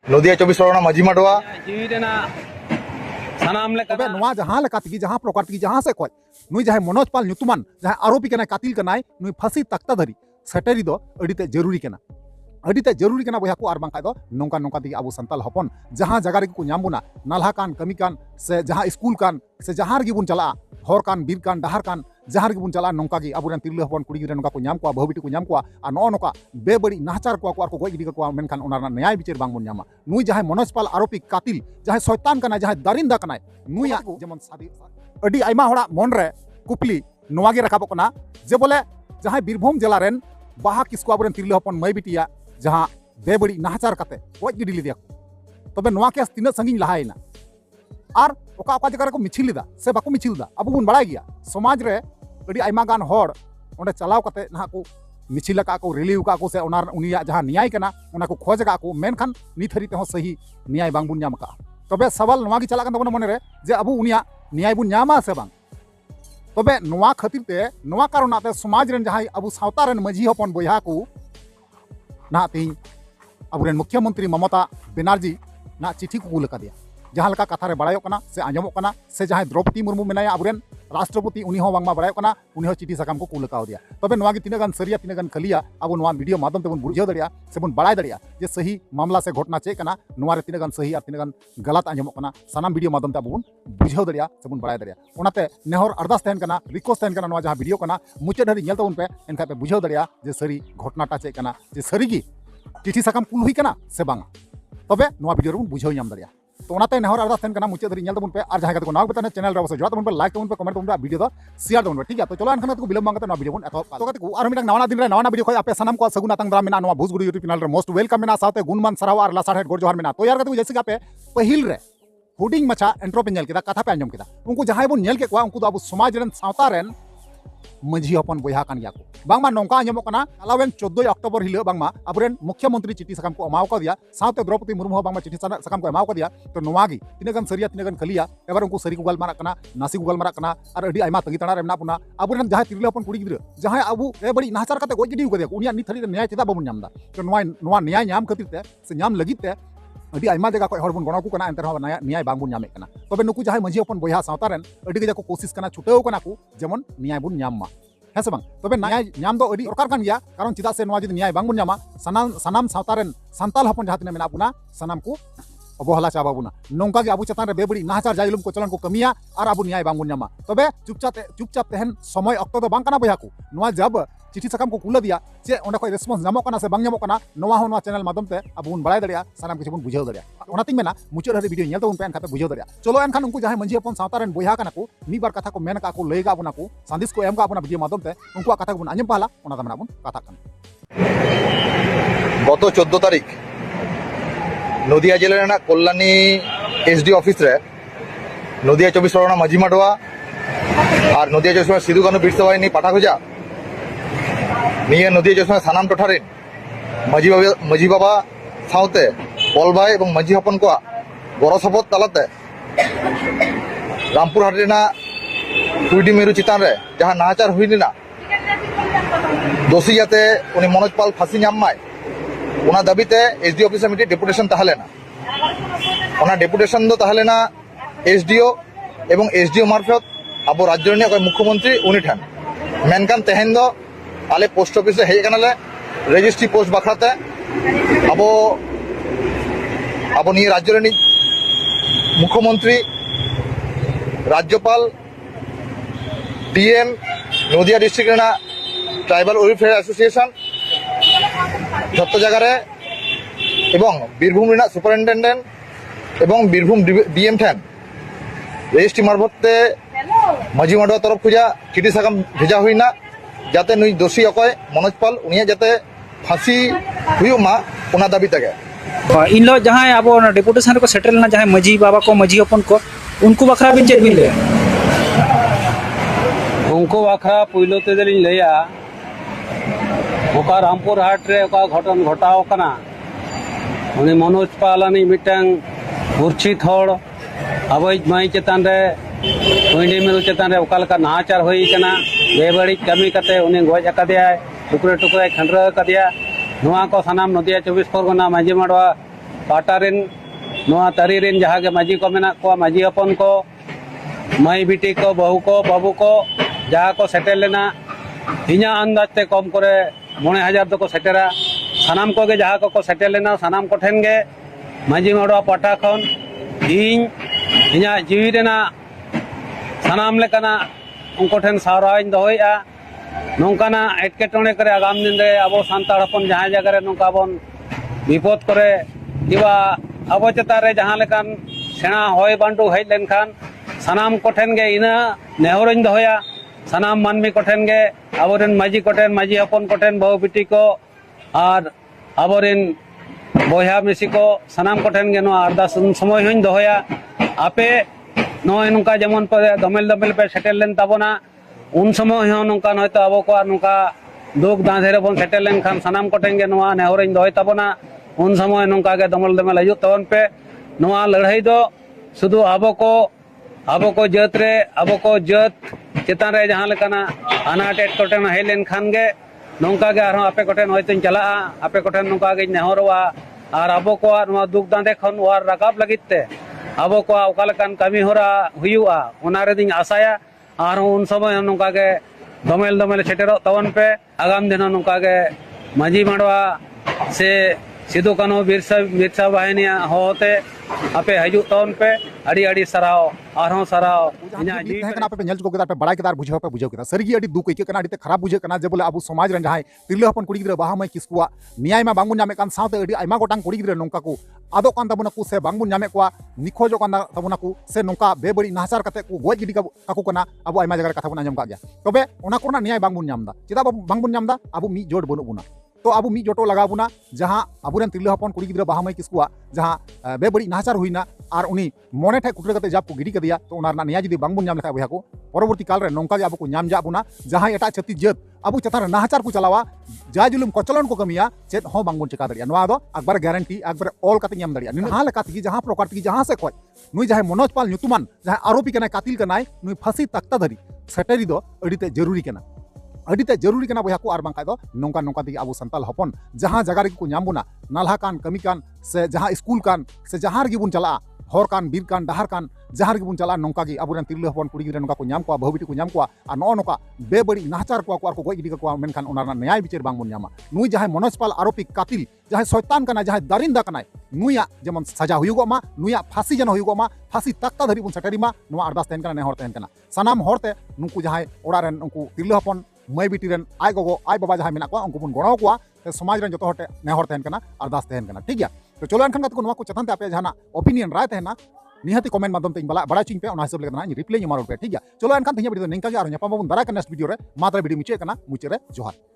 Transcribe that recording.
नदिया 24 परगना माझी माडवा जहाँ जहाँ प्रकार जहाँ से कोई नुई जहाँ मनोज पाल नुतुमान जहाँ आरोपी कना कातिल कनाय नुई फांसी तख्ता धरी सेटरी दो अडिते जरूरी कना अडिते जरूरी कना बया को आर बांका दो नोंका नोंका दिगे अबो संताल हपन जहाँ जगह रे को नाम बुना नालहा कान कमी कान से जहाँ स्कूल कान से जहाँ रे बुन चला हर कान बीर कान डहार कान जहाँ रे बुन चला नोंका गी अबुरन तिरले हपन कुड़ी गिरे नोंका को नाम को बहुबिटी को नाम को आ नो नोका बेबड़ी नाचार को आर को गoj गिडी को मेनखान ओना न्याय विचार बांग बुन नामा नुई जहाँ मनोज पाल आरोपी कातिल जहाँ शैतान कना जहाँ दारिंदा कनाय नुई जेमन सादी अडी आइमा होड़ा मन रे कुपली नोवा गे रखाबो कना जे बोले जहाँ बीरभूम जिला रेन बाहा किसको अबुरन तिरले हपन मई बिटिया जहाँ बेबड़ी नाचार काते गoj गिडी लिदिया तबे नोवा केस तिना संगिन लहायना आर ओका ओका जगह रे को मिछिल लिदा से बाको मिछिल दा अबो बुन बड़ाय गिया समाज रे अडी आइमा गान होड़ ओंडे चलाव काते ना को मिछिल का को रिलीव का को से ओना उनिया जहाँ न्याय कना ओना को खोज का को मेनखान नित हरी तेहो सही न्याय बांग बुन नाम का तबे सवाल नोवा गी चला कन तबन मने रे जे अबो उनिया न्याय बुन नामा से बांग तबे नोवा खातिर ते नोवा कारणते समाज रेन जहाँ अबो सावता रेन माझी हपन बया को ना तीन अबुरेन मुख्यमंत्री ममता बनर्जी ना चिठी को कूल दिया जहाँ लका कथा रे बड़ायो कना से आंजमो कना से जहाँ द्रौपदी मुर्मू मेनाया अबुरेन राष्ट्रपति उनी हो बांगमा बड़ायो कना उनी हो चिठी साकाम को कूल दिया तबे नोवा गी तिना गान सरिया तिना गान खलिया अब नोवा वीडियो माध्यम तेबन बुझाव दड़िया से बन बड़ाय दड़िया जे सही मामला से घटना चे कना नोवा रे तिना गान सही और तिना गान गलत आंजमो कना सानाम वीडियो माध्यम ते अब बन बुझाव दड़िया से बन बड़ाय दड़िया ओनाते नेहर अरदास तहन कना रिक्वेस्ट तहन कना नोवा जहाँ वीडियो कना मुचाद हरी नेल तबन पे एनखा पे बुझाव दड़िया जे सरी घटनाटा चे कना जे सरी गी चिठी साकाम कुल हुई कना से बांगा तबे नोवा वीडियो रे बुझाव नाम दड़िया तो ओनाते नेहर अरदास तहन कना मुचाद हरी नेल तबन पे और जहाँ को नाव बताने चैनल रे जोड़ा तबन पे लाइक तबन पे कमेंट तबन पे वीडियो दो शेयर तबन पे ठीक है तो चलो एनखान को बिलम बांगते नोवा वीडियो बन एतो तो कते को आर मिटा नवाना दिन रे नवाना वीडियो खय आपे सनम को सगुन आतंग द्रा मेना नोवा भोजगुड़ी यूट्यूब चैनल रे मोस्ट वेलकम मेना साथे गुणमान सराव और लासाहेट गोर जोहार मेना तो यार कते जैसे आपे पहिल रे हुडिंग मचा एंट्रो पे नेल केदा कथा पे आंजम केदा उनको जहां बन नेल के को उनको अब समाज रेन सावता रेन माझी हपन बया कान गया को बांगमा नोंका आंजमो कना अलावेन 14 अक्टोबर हिलो बांगमा अबरेन मुख्यमंत्री चिठी साकाम को अमाव का दिया सावते द्रौपदी मुर्मू बांगमा चिठी साकाम को अमाव का दिया तो नोवागी तिनगन सरिया तिनगन खलिया एबार उनको सरी को गल मारा कना नासी को गल मारा कना और अडी आइमा तंगी तणा रे मेना पुना अबरेन जहां तिरले हपन कुड़ी गिद्र जहां अबु ए बड़ी नाचार कते गoj गिडी को दिया उनिया नि थरी न्याय चेदा बाबन नामदा तो नोवा न्याय नाम खातिर ते से नाम लगित ते अडी आइमा जगह को हर बन गणा को कना एंतर हो न्याय बांग बुन नामे कना तबे नुकु जहां माझी हपन बया सावता रेन अडी गजा को कोशिश कना छुटेव कना को जेमन न्याय बुन नाम मा है से बांग तबे न्याय नाम दो अडी सरकार कान गया कारण चिदा से नोवा जदि न्याय बांग बुन नामा सनाम सावता रेन संताल हपन जहां तिना मेना बुना सनाम को अबोहला चाबा बुना नोंका गे अबु चतान रे बेबड़ी नाचार जाइलुम को चलन को कमिया और अबु न्याय बांग बुन नामा तबे चुपचाप तहन समय अक्तो दो बांग कना बया को नोवा जब चिठी साकाम को कुल दिया चे ओंडे को रेस्पॉन्स नामो कना से बांग नामो कना नोवा हो नोवा चैनल माध्यम ते अब बुन बड़ाय दड़िया सानाम किछु बुन बुझाव दड़िया ओनातिन मेना मुचाद हरी वीडियो नेल तो उन पे एनखाते बुझाव दड़िया चलो एनखान उनको जहां मंजी अपन सावता रेन बया कना को मी बार कथा को मेन का को लैगा बुना को संदेश को एम का अपना वीडियो माध्यम ते उनको कथा को बुन आंजम पाला ओना दा मेना बुन कथा कन गत 14 तारीख नदिया जिले ना कल्याणी एसडी ऑफिस रे नदिया 24 परगना माझी माडवा और नदिया 24 सिधु कानू बीर सभा पाठा खुजा निये नदिया 24 सानाम टोठा रे माझी बाबा सावते पल भाई और माझी हपन को गड़ सपद तालाते रामपुर हाट रेना कुईडी मेरु चितान रे जहां नाचार हुई लेना दोषी जाते उनी मनोज पाल फांसी नाम माय ओना दाबीते एसडी ऑफिस में डेपुटेशन तहलेना ओना डेपुटेशन दो तहलेना एसडीओ एवं एसडीओ मार्फत अब राज्य रे मुख्यमंत्री उनी ठन मेनकान तेहन दो आले पोस्ट ऑफिस से हेज कनाले रजिस्ट्री पोस्ट बखराते अब निये राज्य रे मुख्यमंत्री राज्यपाल डीएम नदिया डिस्ट्रिक्ट ट्राइबल वेलफेयर एसोसिएशन जत जगह एवं बीरभूम सुपरिटेंडेंट एवं बीरभूम डीएम ठेन रजिस्ट्री मार्फते माझी माडवा तरफ खुजा चिठी साकाम भेजा हुईना जाते नुई दोषी अकय मनोज पाल उनिया जाते फांसी हुयुमा ओना दाबी तगे इन लो जहां अब डेपुटेशन को सेटल ना जहां माझी बाबा को माझी अपन को उनको बखरा बिन चेक बिन ले उनको बखरा पुइलो ते दलिन लया ओका रामपुर हाट रे ओका घटन घटाव कना उनी मनोज पालानी मिटंग मूर्छित हड़ अवैध माई चेतान रे कुईडी मेरु चेतान रे ओका लका नाचार होई कना बेबड़ी कमी कते उनी गज अकदिया टुकड़े टुकड़े खंडर कदिया नोआ को सनाम नदिया 24 परगना माझी माडवा पाटा रेन नोआ तरी रेन जहाँ के माजी को मेना को माजी हपन को माई बिटी को बहु को बाबू को जहाँ को सेटेल लेना इन्या अंदाज ते कम करे 9,000 दो को सेटेरा सानाम को के जहाँ को सेटेल लेना सानाम को ठेन गे माजी मड़वा पाटा खन इन इन्या जीवी रेना सानाम लेकना उनको ठेन सावराइन दोहया नौकाना एटकेटोने करे आगाम दिन रे अब सान्ताड़ हपन जहाँ जगह रे नौका बन विपद करे किबा अब चेतारे जहाँ लेकान सेना होय बांडू हेज लेनखान सानाम कोठेन गे इना नेहरइन दोहया सानाम मानमी कोठेन गे आबोरेन माजी कोठेन माजी हपन कोठेन बहु बिटी को और आबोरेन बया मिसी को सानाम कोठेन गे नो अरदास समय हइन दोहया आपे नय नौका जेमन पे दमेल दमेल पे सेटेल लेन ताबोना उन समय हो नौका नयतो अब को नौका दुख दाँधेरे बन सेटेल लेनखान सानाम कोठेन गे नोआ नेहरइन दोहय ताबोना उन समय नौका गे दमल दमल हजू तबन पे नोआ लड़ाई दो शुधु अब को जत रे अब को जत चेतान रे जहाँ लेकाना अनाट एटकेटोने हेज लेनखान गे नौका गे आरहों आपे कोठेन होयतों चलाआ आपे कोठेन नौका गे नेहरवा और अब को नोआ दुख दाँधे खन वार राकाब लगित ते अब को ओका लेकान कामी होरा हुयुआ ओना रे दिन आसाया और उन समय नौका गे दमेल दमेल सेटेरो तबन पे आगाम दिन नौका गे माजी माड़वा से सिदु कानो बिरसा बाहिनिया होते आपे हजू तबन पे अड़ी अड़ी सराव आरहों सराव इन्या जी पे नेल चुको केदा पे बड़ाई केदार बुझाव केदा सरिगी अड़ी दुख इके कना अड़ी खराब बुझे कना जे बोले अब समाज रन जहां तिरले हपन कुड़ी गिद्रा बाहा मै किसकुआ न्याय मा बांगबुन नामे कान सावते अड़ी आइमा गोटांग कुड़ी गिद्रा नोंका को आदो कान ताबुना को से बांगबुन नामे कोआ निखोजो कान ताबुना को से नोंका बेबड़ी नाहचार कते को गोज गिडी काको कना अब आइमा जगह कथा बुन आंजम का गया तबे ओना कोना न्याय बांगबुन नामदा चेदा बांगबुन नामदा अब मी जोड़ बनु बुना तो अब मी जोटो लगा बुना जहाँ अबुरेन तिरले हपन कुड़ी गिद्रा बाहा मै किसकुआ जहाँ बेबड़ी नाहचार हुईना और उनी मोने ठे कुटरे कते जाप को गिडी कदिया तो ओना न्याय जुदी बांगबुन नाम लेखा बया को परवर्ती काल रे नोंका गे अब को नाम जा बुना जहाँ एटा छत्ती जत अब चतान नाहचार को चलावा जा जुलुम कचलन को कमिया चेत हो बांगबुन चिका दरिया नोआ दो अकबर गारंटी अकबर ऑल कते नाम दरिया निना लेका तगी जहाँ प्रकार तगी जहाँ से कोय नुई जहाँ मनोज पाल नुतुमान जहाँ आरोपी कनाय कातिल कनाय नुई फांसी तख्ता धरी सेटेरी दो अड़ीते जरूरी कना अड़ीते जरूरी कना बया को आर बांका दो नौका नौका तगी अब संताल हपन जहाँ जगह रे को नाम बुना नालहा कान कमी कान से जहाँ स्कूल कान से जहाँ गे बुन चला हर कान बीर कान डहार कान जहाँ गे बुन चला नौका गे अबुरेन तिरले हपन कुड़ी गिद्रा नौका को नाम को बहुबिटी को नाम को और नो नौका बेबड़ी नाहचार को आर को गोज गिडी को मेनखान ओना न्याय विचार बांग बुन नामा नुई जहाँ मनोज पाल आरोपी कातिल जहाँ शैतान कना जहाँ दारिंदा कनाय नुया जेमन सजा हुयुगमा नुया फांसी जन हुयुगमा फांसी तख्ता धरी बुन सेटेरिमा नोआ अरदास तहन कना नेहर तहन कना सानाम हरते नुकु जहाँ ओड़ा रेन उनको तिरले हपन माई बिटी रेन आय गोगो आय बाबा जहाँ मेना को उनको बुन गणो को समाज रेन जो हटे नेहर तहन कना अरदास तहन कना ठीक गया तो चलो एनखान को नोआ को चतन ते आपे जहाना ओपिनियन राय तहना निहाती कमेंट माध्यम ते बड़ा चिंग पे ओना हिसाब लेना रिप्लाई एमारो पे ठीक गया चलो एनखान थिया वीडियो निंका के आरो ᱧᱟᱯᱟᱢ ᱵᱚᱱ ᱫᱟᱨᱟᱭ ᱠᱟᱱ नेक्स्ट वीडियो रे मात्र वीडियो मुचे कना मुचे रे जोहार।